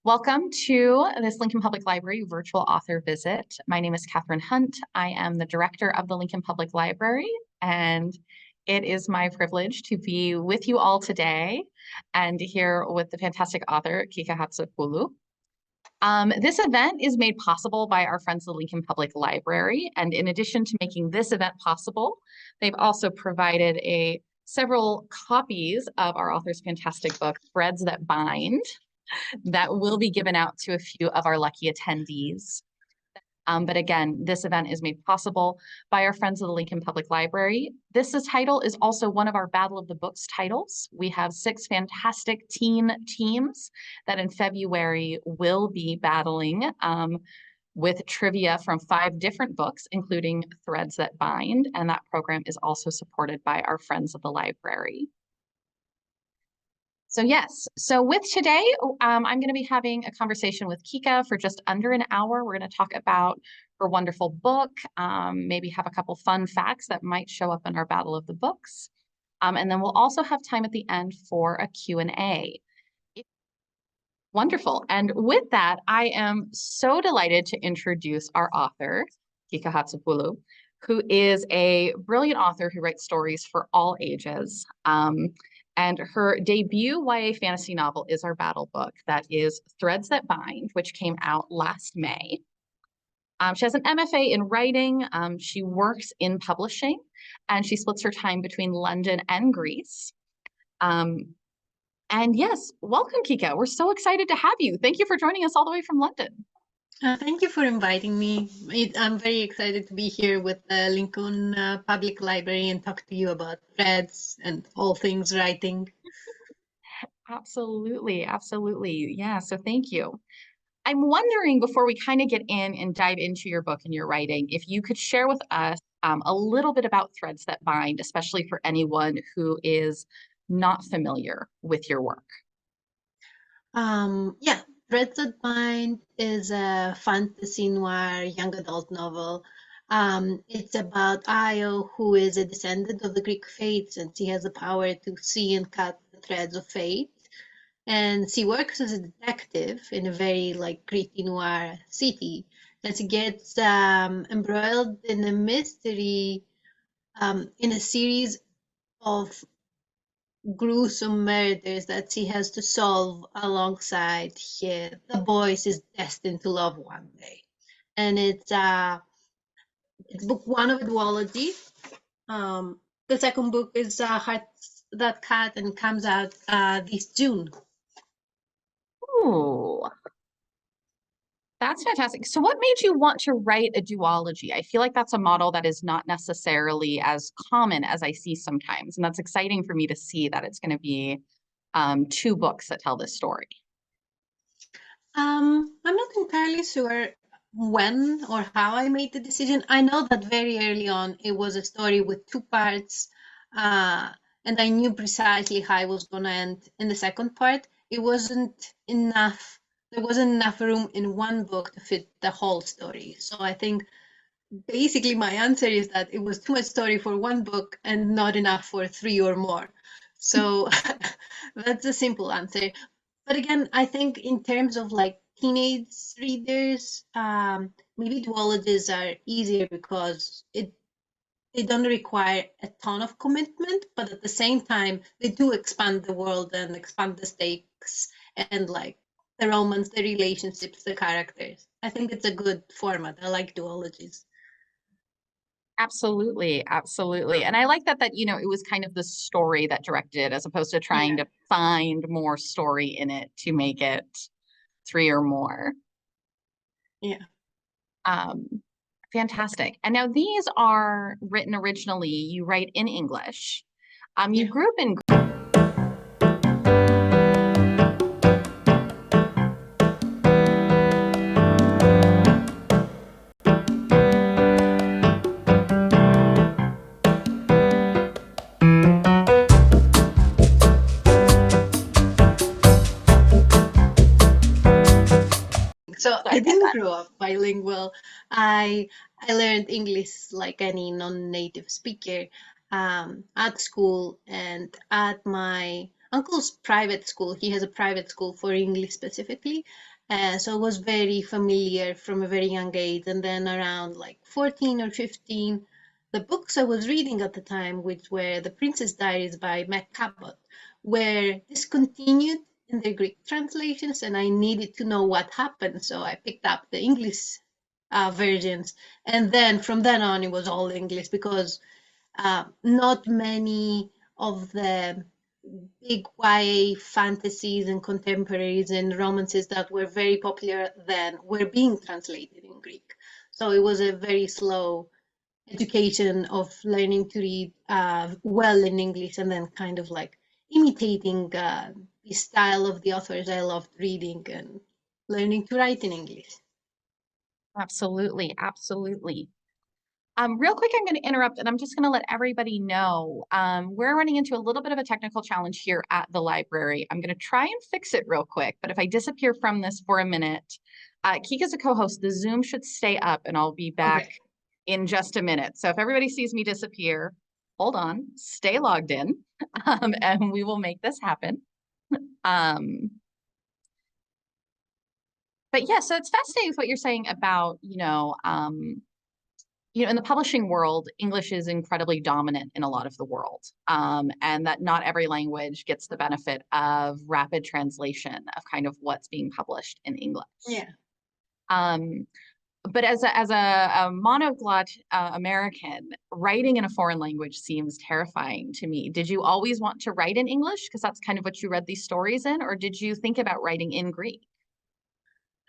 Welcome to this Lincoln Public Library virtual author visit. My name is Kathryn Hunt. I am the director of the Lincoln Public Library, and it is my privilege to be with you all today and here with the fantastic author, Kika Hatzopoulou. This event is made possible by our friends at the Lincoln Public Library, and in addition to making this event possible, they've also provided several copies of our author's fantastic book, Threads That Bind, that will be given out to a few of our lucky attendees. But again, this event is made possible by our friends of the Lincoln Public Library. This title is also one of our Battle of the Books titles. We have 6 fantastic teen teams that in February will be battling with trivia from 5 different books, including Threads That Bind, and that program is also supported by our friends of the library. So yes, so with today, I'm going to be having a conversation with Kika for just under an hour. We're going to talk about her wonderful book, maybe have a couple fun facts that might show up in our Battle of the Books. And then we'll also have time at the end for a Q&A. Wonderful. And with that, I am so delighted to introduce our author, Kika Hatzopoulou, who is a brilliant author who writes stories for all ages. And her debut YA fantasy novel is our battle book. That is Threads That Bind, which came out last May. She has an MFA in writing. She works in publishing, and she splits her time between London and Greece. And yes, welcome, Kika. We're so excited to have you. Thank you for joining us all the way from London. Thank you for inviting me. I'm very excited to be here with the Lincoln Public Library and talk to you about threads and all things writing. Absolutely, absolutely. Yeah, so thank you. I'm wondering, before we kind of get in and dive into your book and your writing, if you could share with us a little bit about Threads That Bind, especially for anyone who is not familiar with your work. Yeah, Threads That Bind is a fantasy noir young adult novel. It's about Io, who is a descendant of the Greek fates, and she has the power to see and cut the threads of fate. And she works as a detective in a very gritty noir city, and she gets embroiled in a mystery in a series of gruesome murders that she has to solve alongside the boy she's destined to love one day. And it's book 1 of a duology. The second book is Hearts That Cat and comes out this June. Ooh, that's fantastic. So what made you want to write a duology? I feel like that's a model that is not necessarily as common as I see sometimes. And that's exciting for me to see that it's going to be 2 books that tell this story. I'm not entirely sure when or how I made the decision. I know that very early on it was a story with 2 parts, and I knew precisely how I was going to end in the second part. It wasn't enough. There wasn't enough room in one book to fit the whole story. So I think basically my answer is that it was too much story for one book and not enough for 3 or more. So that's a simple answer. But again, I think in terms of teenage readers, maybe duologies are easier because they don't require a ton of commitment, but at the same time, they do expand the world and expand the stakes and the romance, the relationships, the characters. I think it's a good format. I like duologies. Absolutely, absolutely. And I like that it was kind of the story that directed as opposed to trying to find more story in it to make it 3 or more. Yeah. Fantastic. And now these are written originally, you write in English. You grew up in So I didn't grow up bilingual. I learned English like any non-native speaker at school and at my uncle's private school. He has a private school for English specifically, So I was very familiar from a very young age. And then around like 14 or 15, the books I was reading at the time, which were The Princess Diaries by Mac Cabot, were discontinued in their Greek translations, and I needed to know what happened. So I picked up the English versions. And then from then on, it was all English because not many of the big YA fantasies and contemporaries and romances that were very popular then were being translated in Greek. So it was a very slow education of learning to read well in English and then kind of like imitating the style of the authors I loved reading and learning to write in English. Absolutely, absolutely. Real quick, I'm going to interrupt and I'm just going to let everybody know we're running into a little bit of a technical challenge here at the library. I'm going to try and fix it real quick, but if I disappear from this for a minute, Kika's a co-host. The Zoom should stay up and I'll be back Okay. in just a minute. So if everybody sees me disappear, hold on, stay logged in, and we will make this happen. But yeah, so it's fascinating with what you're saying about, in the publishing world, English is incredibly dominant in a lot of the world, and that not every language gets the benefit of rapid translation of kind of what's being published in English. Yeah. But as a monoglot American, writing in a foreign language seems terrifying to me. Did you always want to write in English because that's kind of what you read these stories in, or did you think about writing in Greek?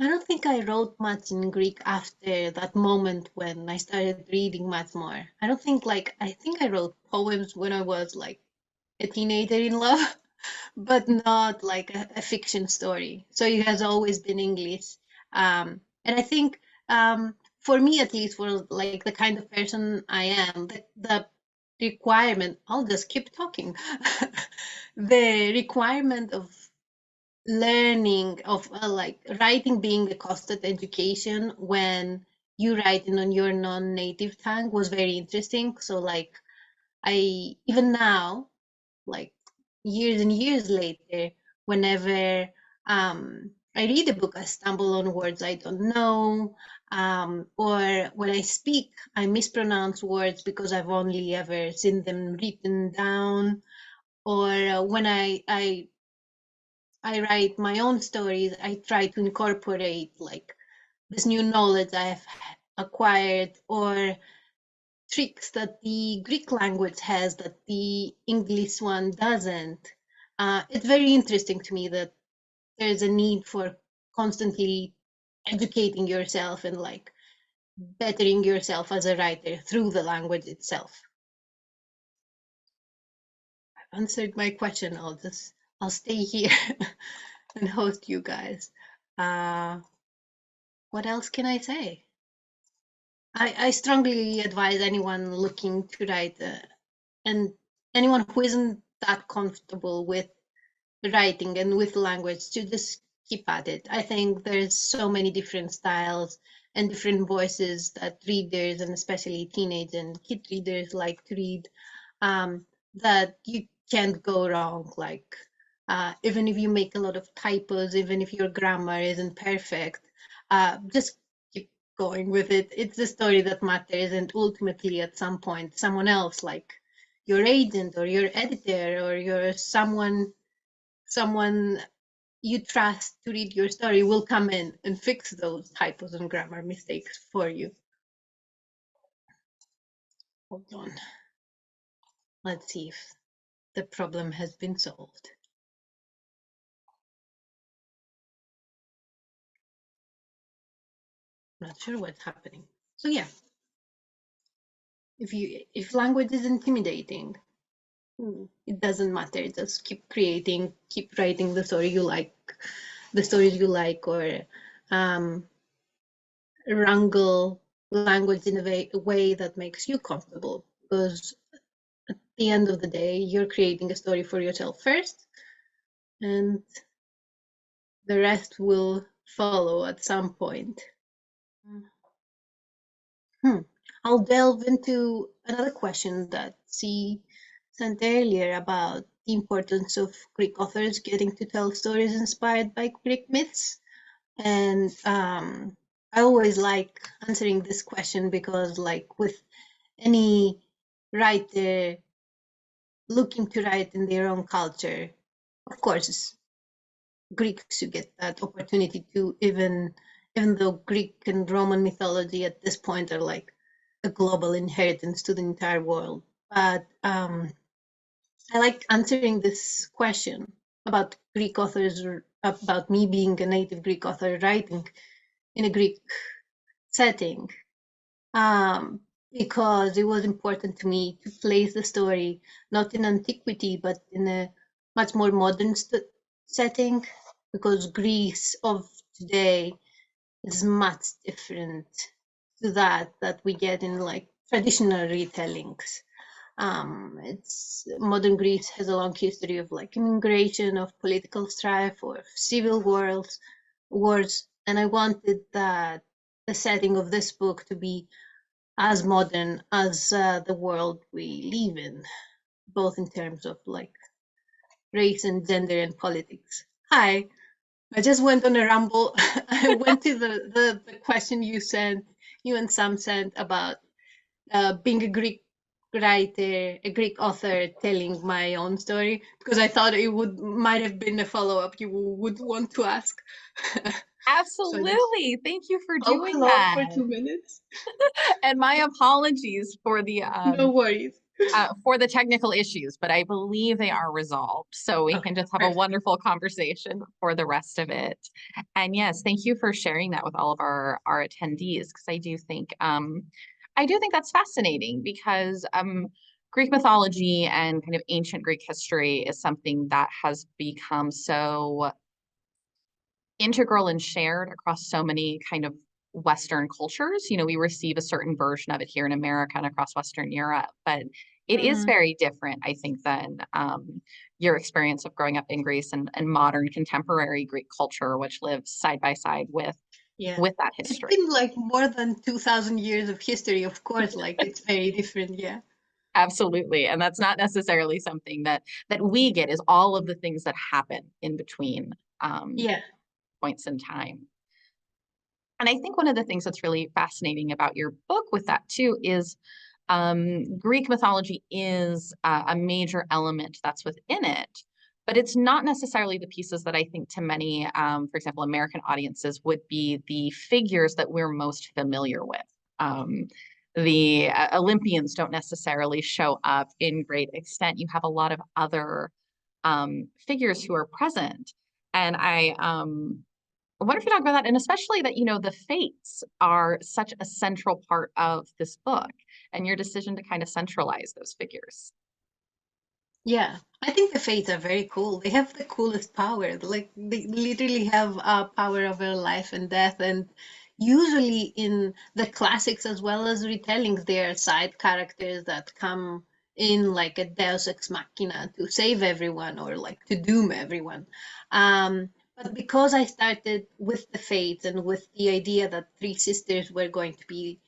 I don't think I wrote much in Greek after that moment when I started reading much more. I think I wrote poems when I was like a teenager in love, but not like a fiction story. So it has always been English. And I think for me, at least, for like the kind of person I am, the requirement, I'll just keep talking. The requirement of learning of like writing being a costed education when you writing on your non-native tongue was very interesting. So like I even now, like years and years later, whenever I read a book, I stumble on words I don't know, or when I speak, I mispronounce words because I've only ever seen them written down, or when I write my own stories, I try to incorporate like this new knowledge I have acquired or tricks that the Greek language has that the English one doesn't. It's very interesting to me that there's a need for constantly educating yourself and like bettering yourself as a writer through the language itself. I've answered my question. I'll stay here and host you guys. What else can I say? I strongly advise anyone looking to write and anyone who isn't that comfortable with writing and with language to just keep at it. I think there's so many different styles and different voices that readers and especially teenage and kid readers like to read, that you can't go wrong. Like even if you make a lot of typos, even if your grammar isn't perfect, just keep going with it. It's the story that matters, and ultimately at some point someone else, like your agent or your editor or your someone you trust to read your story, will come in and fix those typos and grammar mistakes for you. Hold on. Let's see if the problem has been solved. Not sure what's happening. So yeah, if language is intimidating, it doesn't matter. Just keep creating, keep writing the story you like, the stories you like, or wrangle language in a way that makes you comfortable. Because at the end of the day, you're creating a story for yourself first, and the rest will follow at some point. I'll delve into another question that she sent earlier about the importance of Greek authors getting to tell stories inspired by Greek myths. And I always like answering this question because, like, with any writer looking to write in their own culture, of course, it's Greeks who get that opportunity to, even though Greek and Roman mythology at this point are like a global inheritance to the entire world. But I like answering this question about Greek authors, or about me being a native Greek author writing in a Greek setting, um, because it was important to me to place the story not in antiquity, but in a much more modern setting, because Greece of today is much different to that we get in like traditional retellings. It's modern Greece has a long history of like immigration, of political strife, or civil wars, and I wanted that the setting of this book to be as modern as the world we live in, both in terms of like race and gender and politics. Hi, I just went on a ramble. I went to the question you and Sam sent about being a Greek writer, a Greek author telling my own story, because I thought it might have been a follow-up you would want to ask. So I just Absolutely. Thank you for spoke doing along that. for 2 minutes. And my apologies No worries. for the technical issues, but I believe they are resolved. So we can Okay, just have a perfect. wonderful conversation for the rest of it. And yes, thank you for sharing that with all of our attendees, because I do think that's fascinating because Greek mythology and kind of ancient Greek history is something that has become so integral and shared across so many kind of Western cultures. You know, we receive a certain version of it here in America and across Western Europe, but it is Mhm. very different, I think, than your experience of growing up in Greece and modern contemporary Greek culture, which lives side by side Yeah. with that It's history. been like more than 2000 years of history, of course, like it's very different, yeah. Absolutely. And that's not necessarily something that we get, is all of the things that happen in between Yeah. points in time. And I think one of the things that's really fascinating about your book with that too is Greek mythology is a major element that's within it, but it's not necessarily the pieces that I think to many, for example, American audiences would be the figures that we're most familiar with. The Olympians don't necessarily show up in great extent. You have a lot of other figures who are present. And I wonder if you talk about that, and especially that, you know, the fates are such a central part of this book and your decision to kind of centralize those figures. Yeah. I think the Fates are very cool. They have the coolest power. Like they literally have power over life and death. And usually in the classics as well as retellings, they are side characters that come in like a Deus ex machina to save everyone or like to doom everyone. But because I started with the Fates and with the idea that three sisters were going to be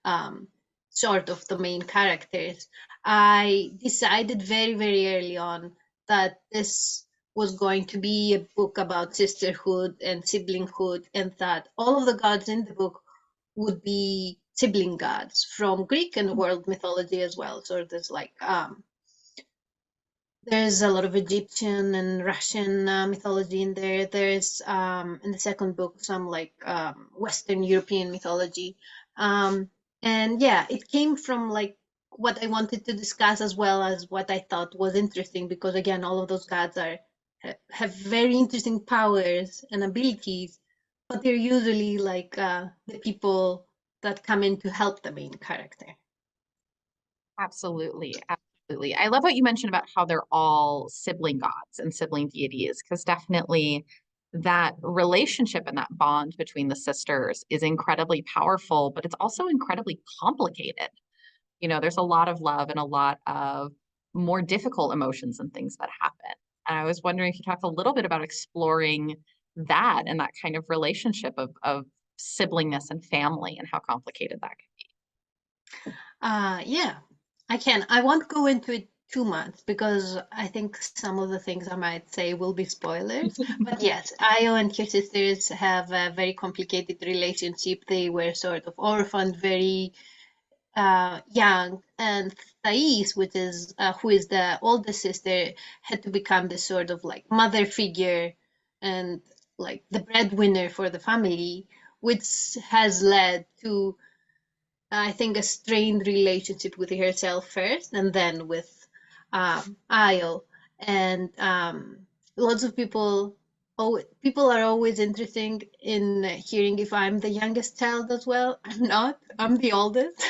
um, sort of the main characters, I decided very, very early on that this was going to be a book about sisterhood and siblinghood, and that all of the gods in the book would be sibling gods from Greek and world mythology as well. So there's a lot of Egyptian and Russian mythology in there. There's in the second book some like Western European mythology, um, and yeah, it came from like what I wanted to discuss as well as what I thought was interesting, because again, all of those gods are have very interesting powers and abilities, but they're usually like the people that come in to help the main character. Absolutely. Absolutely. I love what you mentioned about how they're all sibling gods and sibling deities, because definitely that relationship and that bond between the sisters is incredibly powerful, but it's also incredibly complicated. You know, there's a lot of love and a lot of more difficult emotions and things that happen. And I was wondering if you talked a little bit about exploring that and that kind of relationship of siblingness and family and how complicated that can Yeah, I can. I won't go into it 2 months because I think some of the things I might say will be spoilers. But yes, Io and her sisters have a very complicated relationship. They were sort of orphaned very young, and Thais, which is who is the oldest sister, had to become the sort of like mother figure and like the breadwinner for the family, which has led to I think a strained relationship with herself first, and then with Io. And lots of people, oh, people are always interested in hearing if I'm the youngest child as well. I'm not. I'm the oldest.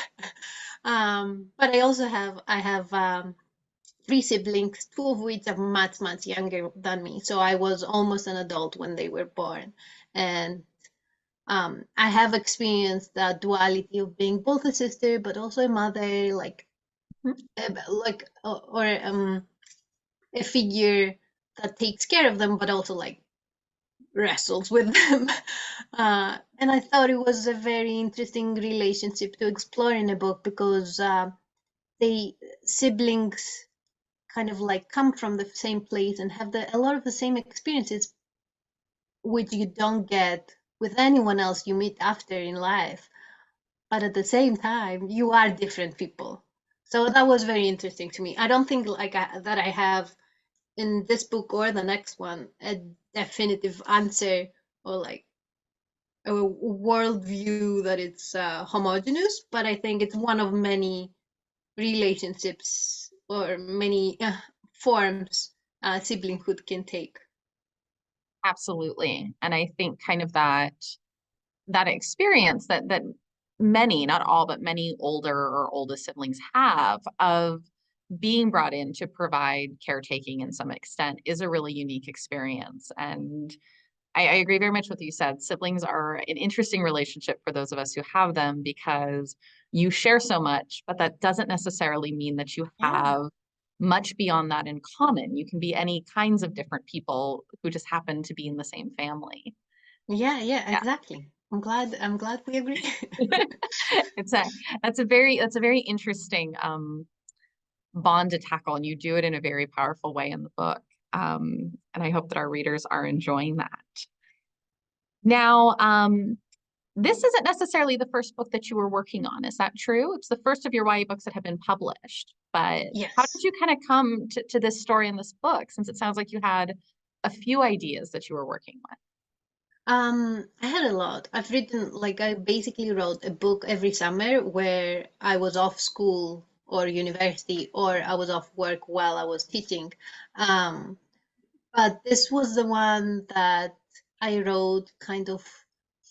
But I have three siblings, two of which are much younger than me. So I was almost an adult when they were born, and I have experienced that duality of being both a sister but also a mother, or a figure that takes care of them, but also like wrestles with them. And I thought it was a very interesting relationship to explore in a book because they siblings kind of like come from the same place and have a lot of the same experiences, which you don't get with anyone else you meet after in life. But at the same time, you are different people. So that was very interesting to me. I don't think that I have in this book or the next one a definitive answer or like a worldview that it's homogeneous, but I think it's one of many relationships or many forms siblinghood can take. Absolutely. And I think kind of that experience that many, not all, but many older or oldest siblings have of being brought in to provide caretaking in some extent is a really unique experience. And I agree very much with what you said. Siblings are an interesting relationship for those of us who have them because you share so much, but that doesn't necessarily mean that you Yeah. have much beyond that in common. You can be any kinds of different people who just happen to be in the same family. Yeah, Yeah. exactly. I'm glad we agree. It's a that's a very interesting bond to tackle, and you do it in a very powerful way in the book. And I hope that our readers are enjoying that. Now, this isn't necessarily the first book that you were working on. Is that true? It's the first of your YA books that have been published. But how did Yes. you kind of come to this story in this book, since it sounds like you had a few ideas that you were working with? I had a lot. I've written, like, I basically wrote a book every summer where I was off school or university or I was off work while I was teaching. Um, but this was the one that I wrote kind of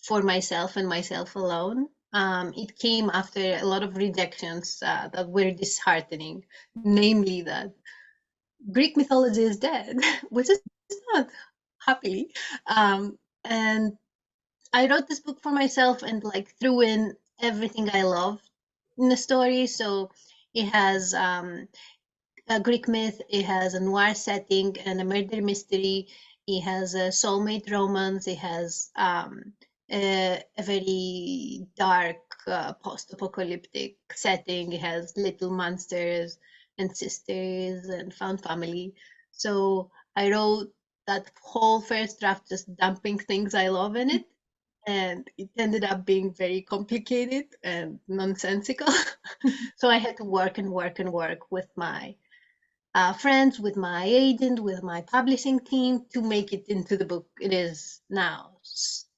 for myself and myself alone. It came after a lot of rejections that were disheartening, namely that Greek mythology is dead, which is not, happily. And I wrote this book for myself and like threw in everything I love in the story. So it has a Greek myth, it has a noir setting and a murder mystery, it has a soulmate romance, it has a very dark post-apocalyptic setting, it has little monsters and sisters and found family. So I wrote that whole first draft just dumping things I love in it, and it ended up being very complicated and nonsensical. So I had to work and work and work with my friends, with my agent, with my publishing team to make it into the book it is now.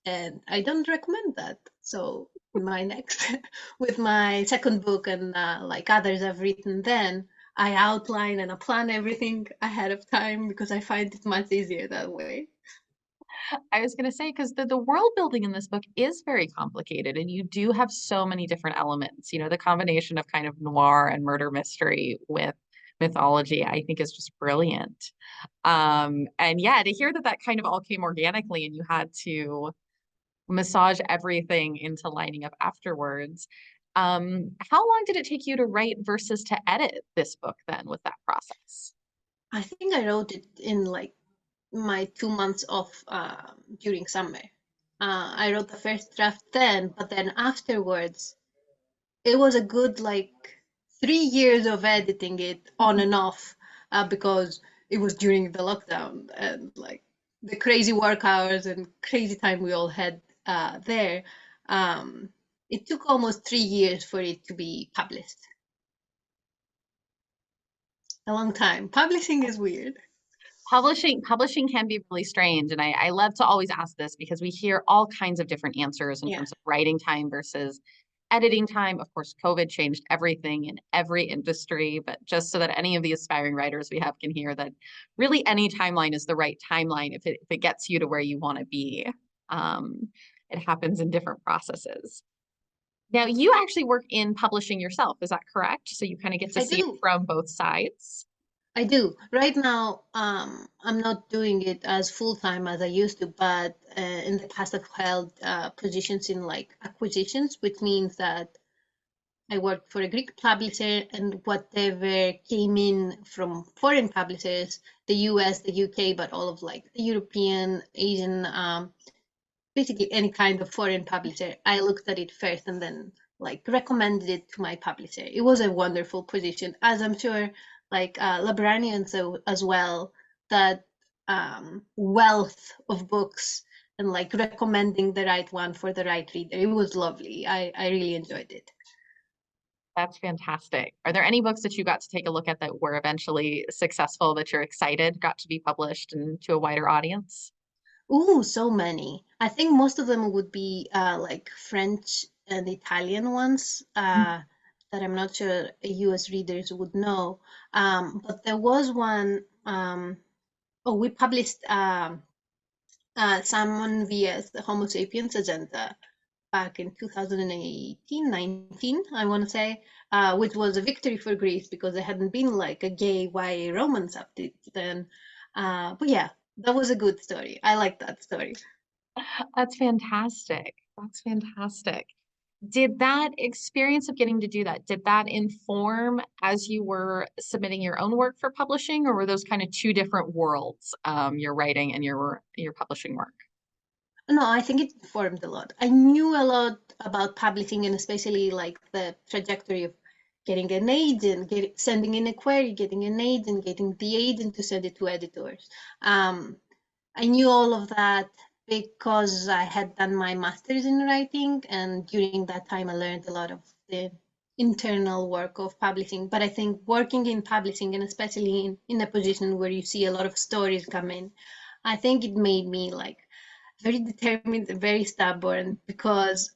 And I don't recommend that. So my next, with my second book and like others I've written then, I outline and I plan everything ahead of time because I find it much easier that way. I was going to say, because the world building in this book is very complicated, and you do have so many different elements. You know, the combination of kind of noir and murder mystery with mythology, I think is just brilliant. And yeah, to hear that that kind of all came organically and you had to massage everything into lining up afterwards. How long did it take you to write versus to edit this book then with that process? I think I wrote it in like my 2 months off during summer. I wrote the first draft then, but then afterwards, it was a good like 3 years of editing it on and off because it was during the lockdown and like the crazy work hours and crazy time we all had there. Um, it took almost 3 years for it to be published. A long time. Publishing is weird. Publishing can be really strange. And I love to always ask this because we hear all kinds of different answers in Yeah. terms of writing time versus editing time. Of course, COVID changed everything in every industry, but just so that any of the aspiring writers we have can hear that really any timeline is the right timeline if it gets you to where you want to be. Um, it happens in different processes. Now, you actually work in publishing yourself, is that correct? So you kind of get to I see it do. from both sides. I do. Right now, I'm not doing it as full time as I used to, but in the past, I've held positions in like acquisitions, which means that I worked for a Greek publisher, and whatever came in from foreign publishers, the US, the UK, but all of like the European, Asian, basically any kind of foreign publisher, I looked at it first and then like recommended it to my publisher. It was a wonderful position, as I'm sure like librarians as well, that wealth of books and like recommending the right one for the right reader. It was lovely. I really enjoyed it. That's fantastic. Are there any books that you got to take a look at that were eventually successful that you're excited got to be published and to a wider audience? Ooh, so many. I think most of them would be like French and Italian ones that I'm not sure US readers would know. But there was one, oh, we published Salmon vs. the Homo sapiens agenda back in 2018, 19, I want to say, which was a victory for Greece because there hadn't been like a gay YA romance up to then. But yeah, that was a good story. I like that story. That's fantastic. That's fantastic. Did that experience of getting to do that, did that inform as you were submitting your own work for publishing, or were those kind of two different worlds, your writing and your publishing work? No, I think it informed a lot. I knew a lot about publishing and especially like the trajectory of getting an agent, sending in a query, getting an agent, getting the agent to send it to editors. Um, I knew all of that because I had done my master's in writing, and during that time I learned a lot of the internal work of publishing. But I think working in publishing, and especially in a position where you see a lot of stories come in, I think it made me like very determined and very stubborn because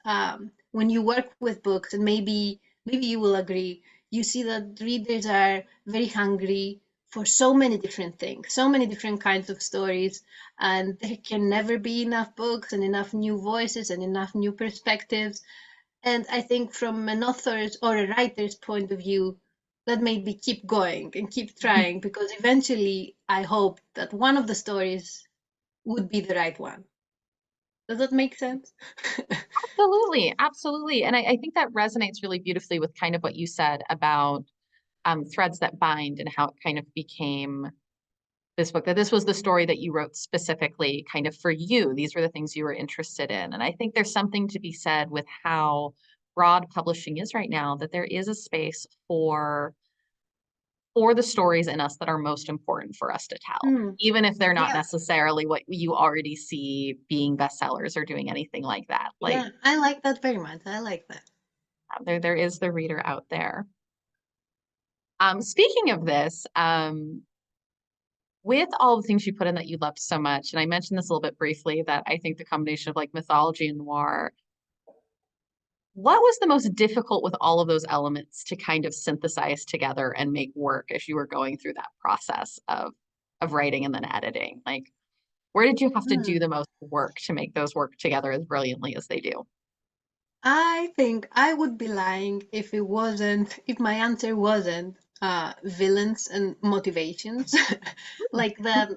when you work with books, and maybe you will agree, you see that readers are very hungry for so many different things, so many different kinds of stories, and there can never be enough books and enough new voices and enough new perspectives. And I think from an author's or a writer's point of view, that made me keep going and keep trying because eventually I hope that one of the stories would be the right one. Does that make sense? Absolutely, absolutely. And I think that resonates really beautifully with kind of what you said about threads that bind and how it kind of became this book, that this was the story that you wrote specifically kind of for you. These were the things you were interested in. And I think there's something to be said with how broad publishing is right now, that there is a space for the stories in us that are most important for us to tell, Mm, even if they're not yeah, necessarily what you already see being bestsellers or doing anything like that. Like yeah, I like that very much. I like that. there is the reader out there. Speaking of this, with all the things you put in that you loved so much, and I mentioned this a little bit briefly, that I think the combination of like mythology and noir, what was the most difficult with all of those elements to kind of synthesize together and make work as you were going through that process of writing and then editing? Like, where did you have to do Mm. the most work to make those work together as brilliantly as they do? I think I would be lying if my answer wasn't villains and motivations. Like I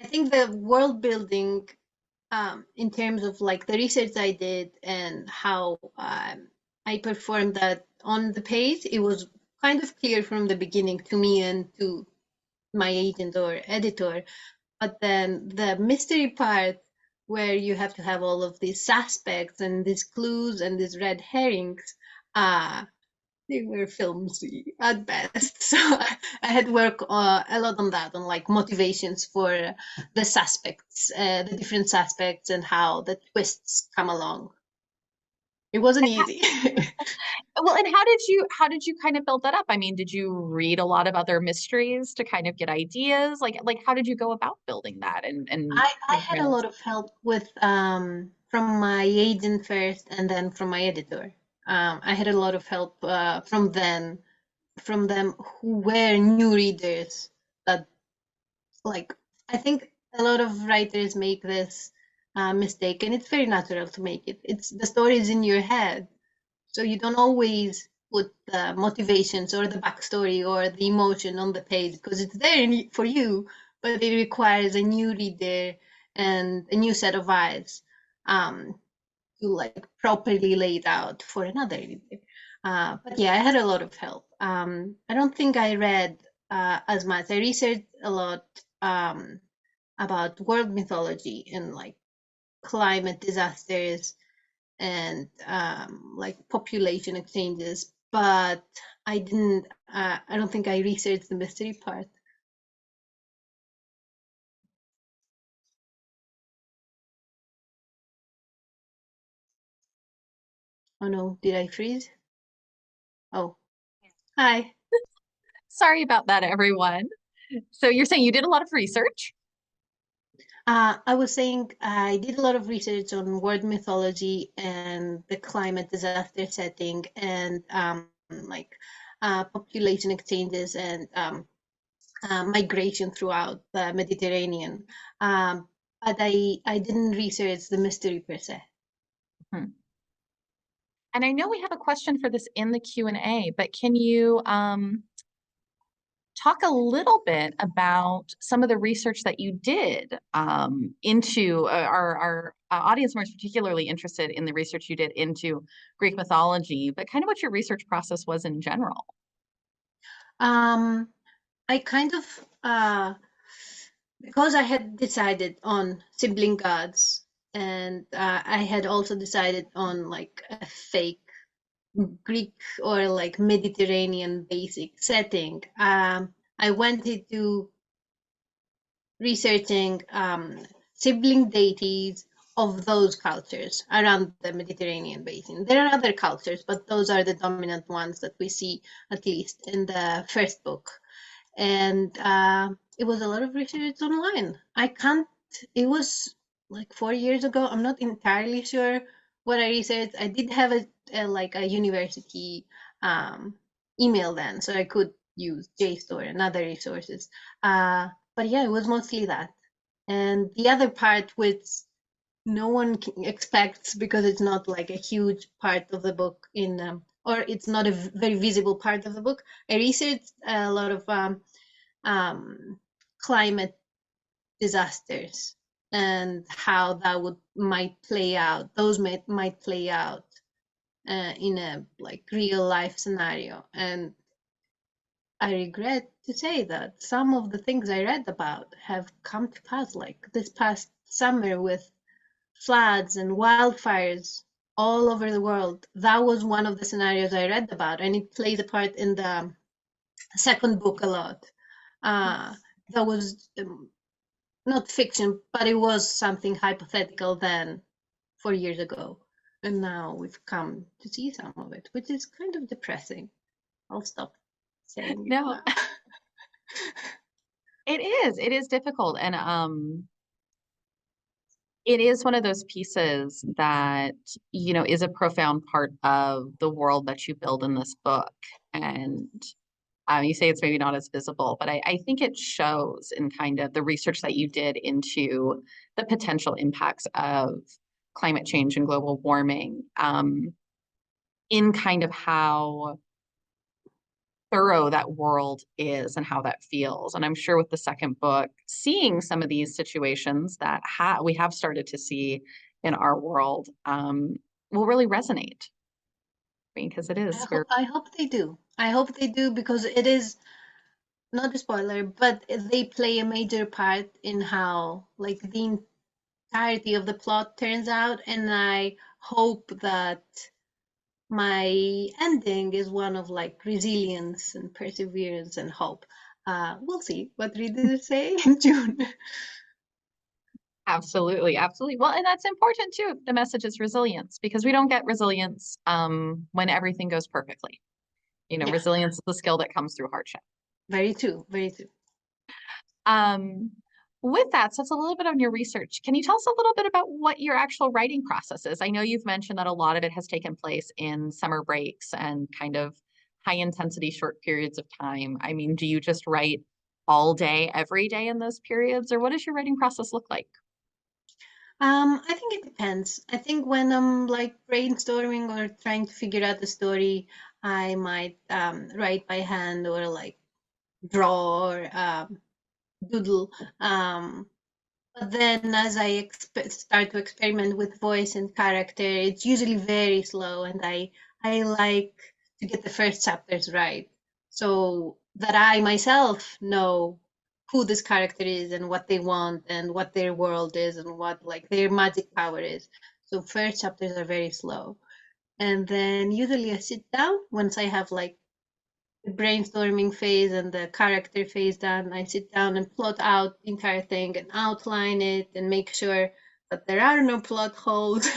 think the world building in terms of like the research I did and how I performed that on the page, it was kind of clear from the beginning to me and to my agent or editor. But then the mystery part, where you have to have all of these suspects and these clues and these red herrings, uh, they were filmsy at best. So I had to work a lot on that, on like motivations for the suspects, the different suspects, and how the twists come along. It wasn't easy. Well, and how did you kind of build that up? I mean, did you read a lot of other mysteries to kind of get ideas? Like how did you go about building that and I had a lot of help with from my agent first, and then from my editor. I had a lot of help from them who were new readers. That like I think a lot of writers make this mistake, and it's very natural to make it. It's the story is in your head, so you don't always put the motivations or the backstory or the emotion on the page because it's there for you, but it requires a new reader and a new set of eyes to like properly lay it out for another reader. But yeah, I had a lot of help. I don't think I read as much. I researched a lot about world mythology and like climate disasters and like population exchanges, but I didn't. I don't think I researched the mystery part. Oh no, did I freeze? Oh, hi. Sorry about that, everyone. So you're saying you did a lot of research? I was saying I did a lot of research on world mythology and the climate disaster setting and like population exchanges and migration throughout the Mediterranean. But I didn't research the mystery per se. Hmm. And I know we have a question for this in the Q&A, but can you talk a little bit about some of the research that you did into our audience was particularly interested in the research you did into Greek mythology, but kind of what your research process was in general. Um, I kind of because I had decided on sibling gods, and I had also decided on like a fake Greek or like Mediterranean basic setting. I went into researching sibling deities of those cultures around the Mediterranean basin. There are other cultures, but those are the dominant ones that we see, at least in the first book. And it was a lot of research online. I can't, it was like 4 years ago. I'm not entirely sure what I researched. I did have like a university um, email then, so I could use JSTOR and other resources. But yeah, it was mostly that. And the other part, which no one expects because it's not like a huge part of the book or it's not a very visible part of the book. I researched a lot of climate disasters and how that might play out. Those might play out in a like real life scenario. And I regret to say that some of the things I read about have come to pass, like this past summer with floods and wildfires all over the world. That was one of the scenarios I read about, and it plays a part in the second book a lot. That was not fiction, but it was something hypothetical then 4 years ago. And now we've come to see some of it, which is kind of depressing. I'll stop saying it No, now. it is difficult. And it is one of those pieces that, you know, is a profound part of the world that you build in this book. And you say it's maybe not as visible, but I think it shows in kind of the research that you did into the potential impacts of climate change and global warming, in kind of how thorough that world is and how that feels. And I'm sure with the second book, seeing some of these situations that we have started to see in our world will really resonate. I mean, because it is very, I hope they do. I hope they do because it is not a spoiler, but they play a major part in how like the entirety of the plot turns out, and I hope that my ending is one of like resilience and perseverance and hope. We'll see what readers say in June. Absolutely, absolutely. Well, and that's important too. The message is resilience because we don't get resilience when everything goes perfectly. You know, Yeah, resilience is a skill that comes through hardship. very true, very true. Um, with that, so it's a little bit on your research. Can you tell us a little bit about what your actual writing process is? I know you've mentioned that a lot of it has taken place in summer breaks and kind of high intensity short periods of time. I mean, do you just write all day, every day in those periods, or what does your writing process look like? I think it depends. I think when I'm like brainstorming or trying to figure out the story, I might write by hand or like draw or doodle. But then as I start to experiment with voice and character, it's usually very slow, and I like to get the first chapters right so that I myself know who this character is and what they want and what their world is and what like their magic power is. So first chapters are very slow. And then usually I sit down once I have like the brainstorming phase and the character phase done, I sit down and plot out the entire thing and outline it and make sure that there are no plot holes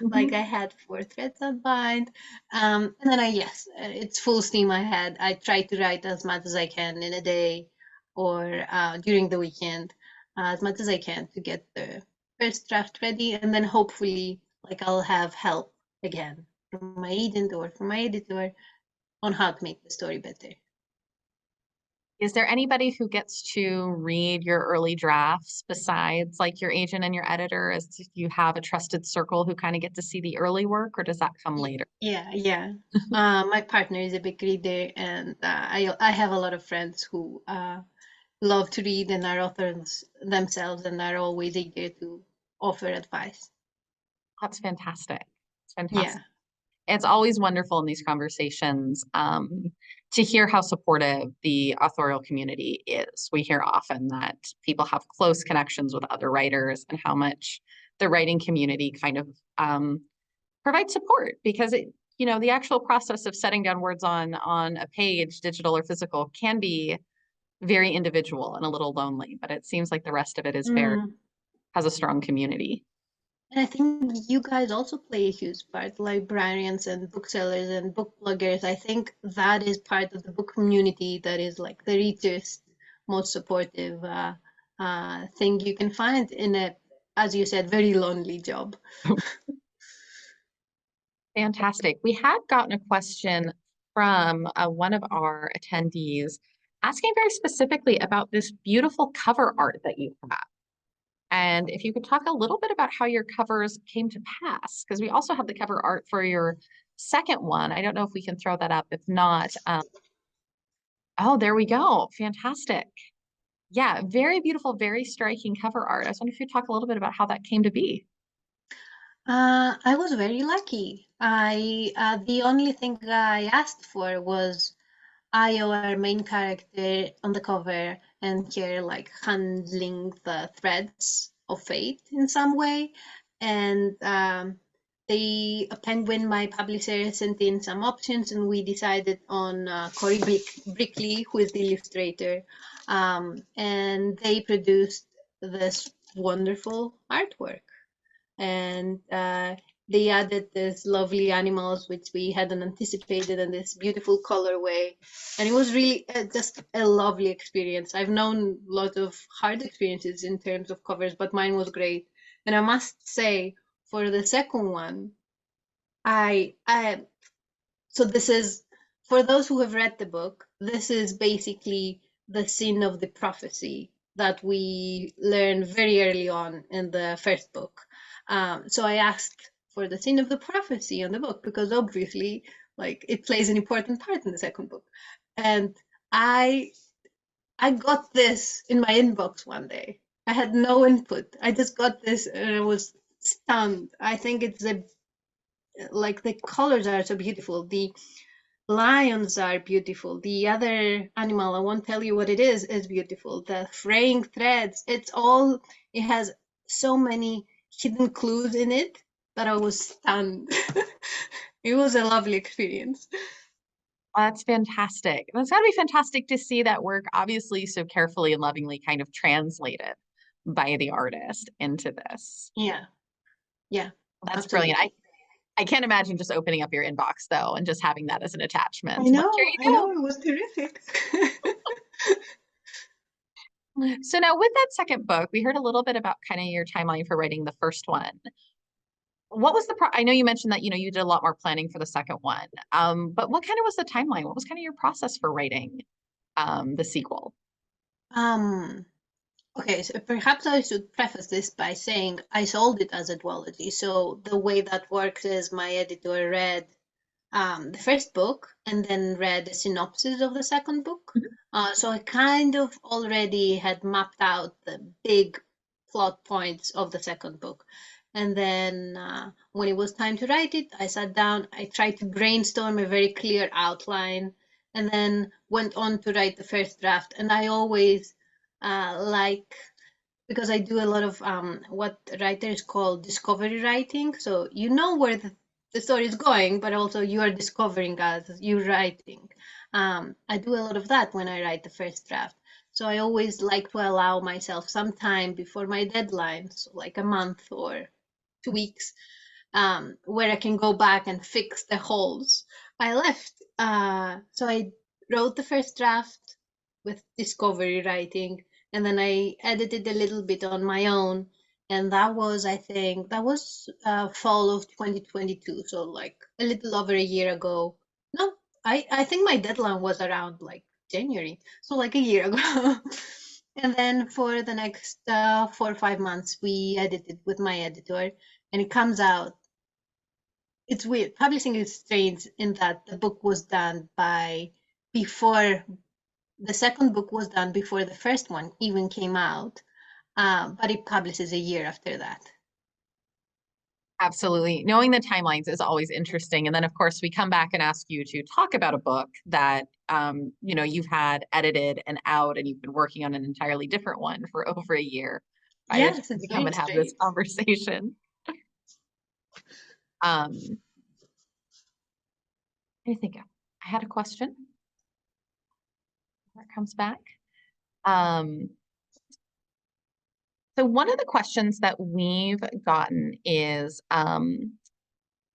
like I Mhm. had for Threads Unbind. And then yes, it's full steam ahead. I try to write as much as I can in a day or during the weekend, as much as I can to get the first draft ready. And then hopefully, like I'll have help again from my agent or from my editor on how to make the story better. Is there anybody who gets to read your early drafts besides like your agent and your editor? As do you have a trusted circle who kind of get to see the early work, or does that come later? Yeah, yeah. My partner is a big reader, and I have a lot of friends who love to read and are authors themselves and are always eager to offer advice. That's fantastic. It's Yeah. fantastic. It's always wonderful in these conversations to hear how supportive the authorial community is. We hear often that people have close connections with other writers and how much the writing community kind of provides support because the actual process of setting down words on a page, digital or physical, can be very individual and a little lonely, but it seems like the rest of it is very Mm. has a strong community. And I think you guys also play a huge part, librarians and booksellers and book bloggers. I think that is part of the book community that is like the richest, most supportive thing you can find in a, as you said, very lonely job. Fantastic. We had gotten a question from one of our attendees asking very specifically about this beautiful cover art that you have. And if you could talk a little bit about how your covers came to pass, because we also have the cover art for your second one. I don't know if we can throw that up. If not, oh, there we go. Fantastic. Yeah, very beautiful, very striking cover art. I was wondering if you'd talk a little bit about how that came to be. I was very lucky. I the only thing I asked for was Io, our main character, on the cover, and her like handling the threads of fate in some way. And a Penguin, my publisher, sent in some options, and we decided on Cory Brickley, who is the illustrator, and they produced this wonderful artwork. And they added these lovely animals which we hadn't anticipated and this beautiful colorway, and it was really just a lovely experience. I've known a lot of hard experiences in terms of covers, but mine was great. And I must say, for the second one, I so this is, for those who have read the book, this is basically the scene of the prophecy that we learn very early on in the first book. So I asked for the scene of the prophecy on the book because obviously, like, it plays an important part in the second book. And I I got this in my inbox one day. I had no input. I just got this and I was stunned. I think it's a like the colors are so beautiful. The lions are beautiful. The other animal, I won't tell you what it is beautiful. The fraying threads, it has so many hidden clues in it that I was stunned. It was a lovely experience. That's fantastic. That's got to be fantastic to see that work obviously so carefully and lovingly kind of translated by the artist into this. Yeah, yeah, That's brilliant. absolutely. I can't imagine just opening up your inbox though and just having that as an attachment. Like, here I know, you it was terrific. go. So now with that second book, we heard a little bit about kind of your timeline for writing the first one. What was the I know you mentioned that, you did a lot more planning for the second one. But what kind of was the timeline? What was kind of your process for writing the sequel? Um, okay, so perhaps I should preface this by saying I sold it as a duology. So the way that works is my editor read the first book and then read a synopsis of the second book. So I kind of already had mapped out the big plot points of the second book. And then when it was time to write it, I sat down, I tried to brainstorm a very clear outline, and then went on to write the first draft. And I always like, because I do a lot of what writers call discovery writing. So you know where the story is going, but also you are discovering as you're writing. I do a lot of that when I write the first draft. So I always like to allow myself some time before my deadline, so like a month or 2 weeks, where I can go back and fix the holes I left. So I wrote the first draft with discovery writing, and then I edited a little bit on my own. And that was, I think, that was fall of 2022, so like a little over a year ago. No, I think my deadline was around like January, so like a year ago. And then for the next 4 or 5 months, we edited with my editor, and it comes out. It's weird. Publishing is strange in that the book was done by before the second book was done before the first one even came out, but it publishes a year after that. Absolutely. Knowing the timelines is always interesting. And then, of course, we come back and ask you to talk about a book that, you've had edited and out, and you've been working on an entirely different one for over a year by the time Yes, it's we come very and have this strange. conversation. Um, I think I had a question. That comes back. Um, so one of the questions that we've gotten is,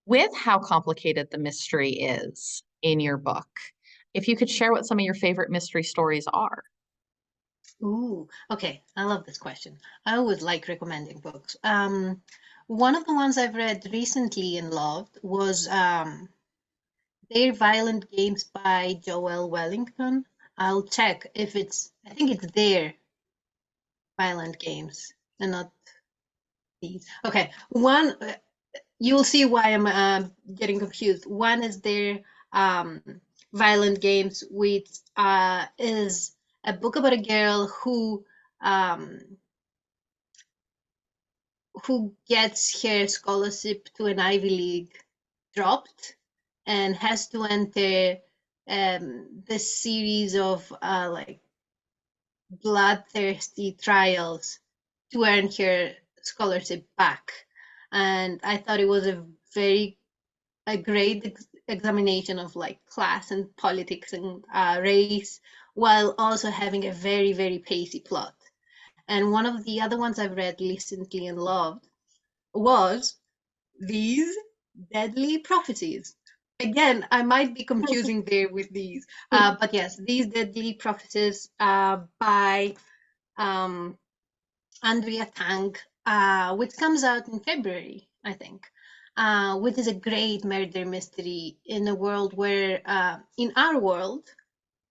with how complicated the mystery is in your book, if you could share what some of your favorite mystery stories are. Ooh, okay. I love this question. I always like recommending books. One of the ones I've read recently and loved was Their Violent Games by Joel Wellington. I'll check if I think it's Their Violent Games and not these. Okay, one, you'll see why I'm getting confused. One is Their um, Violent Games, which is a book about a girl um, who gets her scholarship to an Ivy League dropped and has to enter this series of like bloodthirsty trials to earn her scholarship back. And I thought it was a great examination of like class and politics and race, while also having a very, very pacey plot. And one of the other ones I've read recently and loved was These Deadly Prophecies. Again, I might be confusing there with these, but yes, These Deadly Prophecies by um, Andrea Tang, which comes out in February, I think, which is a great murder mystery in a world where, in our world,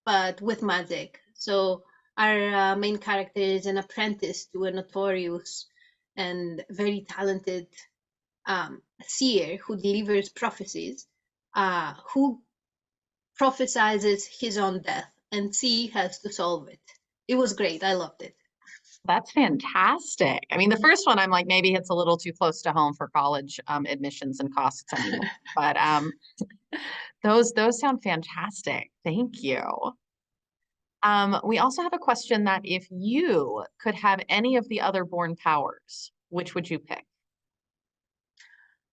but with magic. So our main character is an apprentice to a notorious and very talented seer who delivers prophecies, who prophesizes his own death, and C has to solve it. It was great. I loved it. That's fantastic. I mean, the first one, I'm like, maybe it's a little too close to home for college admissions and costs anymore. But those sound fantastic. Thank you. We also have a question that if you could have any of the other born powers, which would you pick?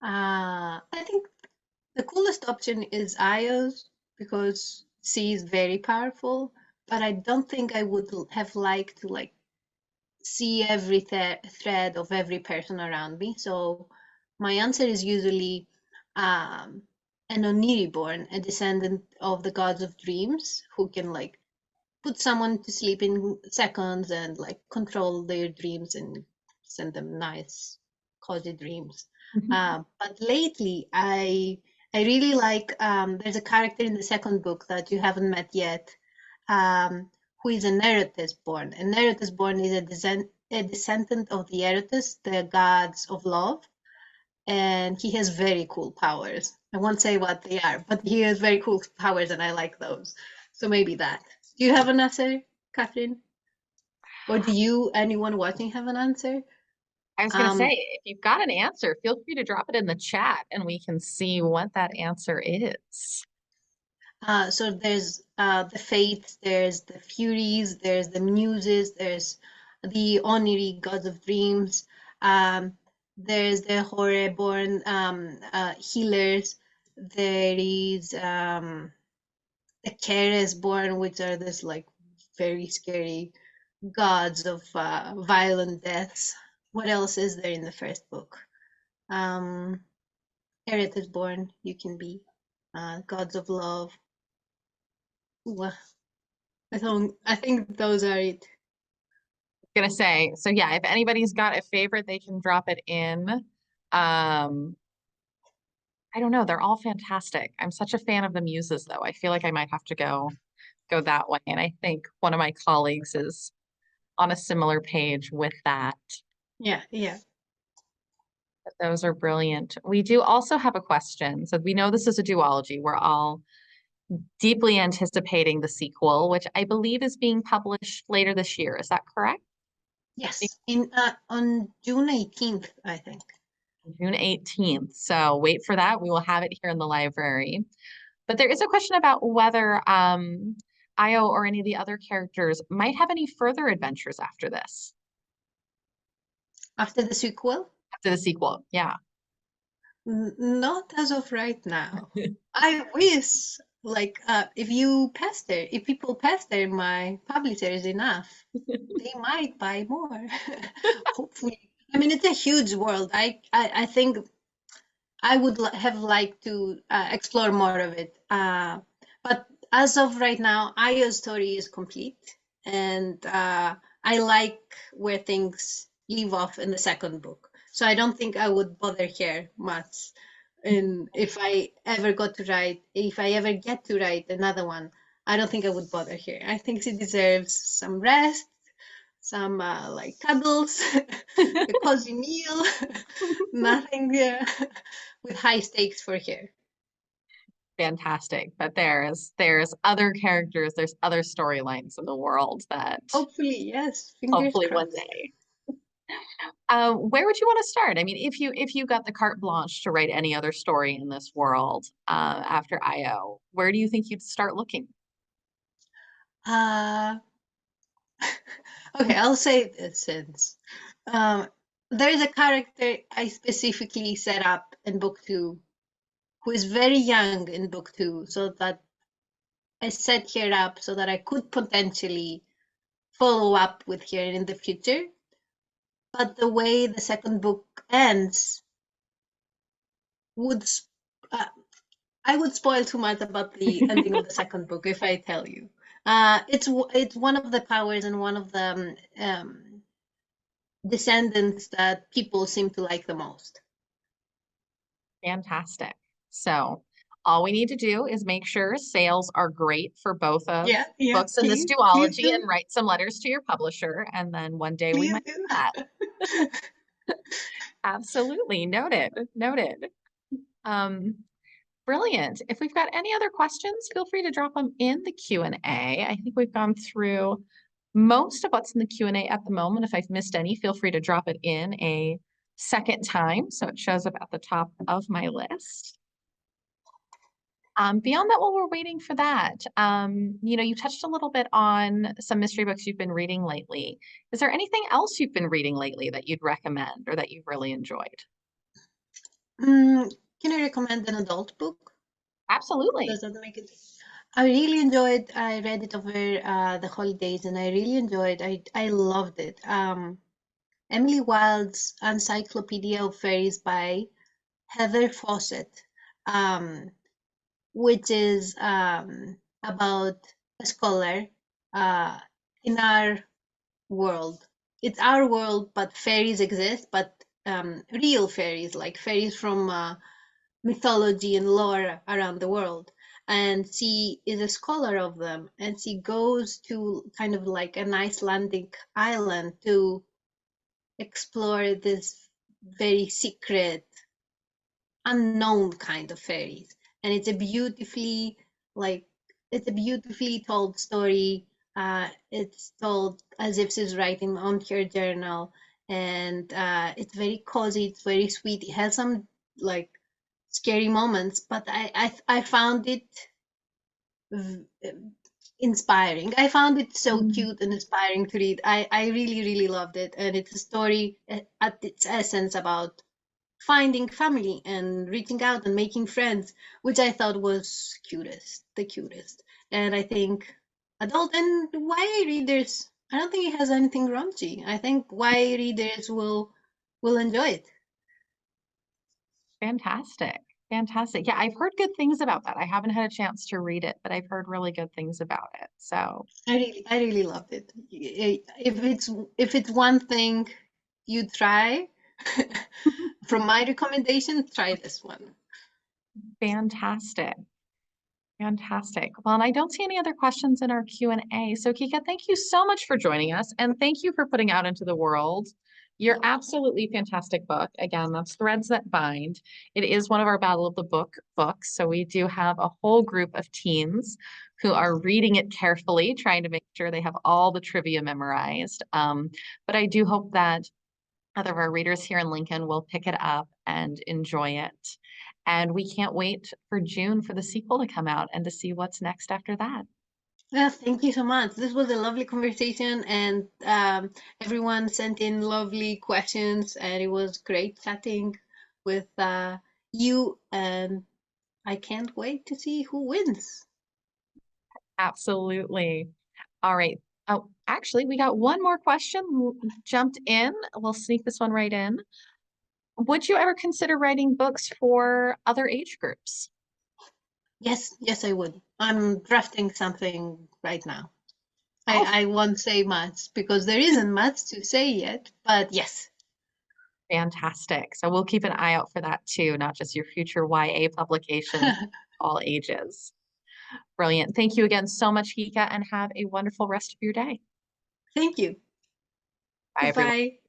I think The coolest option is Io's because C is very powerful, but I don't think I would have liked to like see every thread of every person around me. So my answer is usually um, an Oniriborn, a descendant of the gods of dreams, who can like put someone to sleep in seconds and like control their dreams and send them nice, cozy dreams. But lately, I really like there's a character in the second book that you haven't met yet, who is an Eretes born. An Eretes born is a descendant of the Eretes, the gods of love, and he has very cool powers. I won't say what they are, but he has very cool powers, and I like those. So maybe that. Do you have an answer, Kathryn? Or do you, anyone watching, have an answer? I was going to say, Um, if you've got an answer, feel free to drop it in the chat and we can see what that answer is. so there's the Fates, there's the Furies, there's the Muses, there's the Oniri, gods of dreams. There's the Horeborn healers. There is the Keres born, which are this like very scary gods of violent deaths. What else is there in the first book? Um, Eretz is born. You can be gods of love. Ooh, I don't. I think those are it. Gonna say, so yeah, if anybody's got a favorite, they can drop it in. I don't know, they're all fantastic. I'm such a fan of the muses though. I feel like I might have to go that way. And I think one of my colleagues is on a similar page with that. Yeah, yeah. But those are brilliant. We do also have a question. So we know this is a duology. We're all deeply anticipating the sequel, which I believe is being published later this year. Is that correct? Yes, in on June 18th, I think. June 18th. So wait for that. We will have it here in the library. But there is a question about whether Io or any of the other characters might have any further adventures after this, After the sequel, after the sequel. Yeah. not as of right now. I wish, like, if people pester my publishers enough, they might buy more. Hopefully. I mean, it's a huge world. I think I would have liked to explore more of it. But as of right now, Aya's story is complete, and I like where things leave off in the second book. So I don't think I would bother here much. And if I ever get to write another one, I don't think I would bother here. I think she deserves some rest, some like cuddles, a cozy meal, nothing with high stakes for here. Fantastic. But there's other characters, there's other storylines in the world that Hopefully, yes. Fingers hopefully one crossed. day. Where would you want to start? I mean, if you got the carte blanche to write any other story in this world after IO, where do you think you'd start looking? Uh, okay, I'll say this since um, there is a character I specifically set up in book two who is very young in book two, so that I set her up so that I could potentially follow up with her in the future. But the way the second book ends would uh, I would spoil too much about the ending of the second book if I tell you. It's one of the powers and one of the descendants that people seem to like the most. Fantastic. So all we need to do is make sure sales are great for both of Yeah, yeah. books in this Please duology do. and write some letters to your publisher. And then one day we Please might do that. do. Absolutely. Noted. Noted. Um, brilliant. If we've got any other questions, feel free to drop them in the Q&A. I think we've gone through most of what's in the Q&A at the moment. If I've missed any, feel free to drop it in a second time so it shows up at the top of my list. Beyond that, while we're waiting for that, you touched a little bit on some mystery books you've been reading lately. Is there anything else you've been reading lately that you'd recommend or that you've really enjoyed? Can I recommend an adult book? Absolutely. Does that make it? I really enjoyed. I read it over the holidays, and I really enjoyed. I loved it. Emily Wilde's Encyclopedia of Fairies by Heather Fawcett, um, which is about a scholar uh, in our world. It's our world, but fairies exist, but real fairies, like fairies from mythology and lore around the world. And she is a scholar of them, and she goes to kind of like an Icelandic island to explore this very secret, unknown kind of fairies. And like it's a beautifully told story. It's told as if she's writing on her journal, and it's very cozy. It's very sweet. It has some like scary moments, but I found it inspiring. I found it so Mm. cute and inspiring to read. I really, really loved it. And it's a story at its essence about finding family and reaching out and making friends, which I thought was the cutest. And I think adult and YA readers, I don't think it has anything raunchy. I think YA readers will enjoy it. Fantastic. Fantastic. Yeah, I've heard good things about that. I haven't had a chance to read it, but I've heard really good things about it. So, I really loved it. If it's one thing you try, from my recommendation, try this one. fantastic. Fantastic. Well, and I don't see any other questions in our Q&A. So, Kika, thank you so much for joining us, and thank you for putting out into the world your absolutely fantastic book. Again, that's Threads That Bind. It is one of our Battle of the Book books. So we do have a whole group of teens who are reading it carefully, trying to make sure they have all the trivia memorized. But I do hope that other of our readers here in Lincoln will pick it up and enjoy it. And we can't wait for June for the sequel to come out and to see what's next after that. Well, thank you so much. This was a lovely conversation, and everyone sent in lovely questions, and it was great chatting with you. And I can't wait to see who wins. Absolutely. All right. Oh, actually, we got one more question jumped in. We'll sneak this one right in. Would you ever consider writing books for other age groups? Yes, yes, I would. I'm drafting something right now. Oh, I won't say much because there isn't much to say yet, but yes. fantastic. So we'll keep an eye out for that too, not just your future YA publications, all ages. Brilliant. Thank you again so much, Hika, and have a wonderful rest of your day. Thank you. Bye, everyone. Goodbye.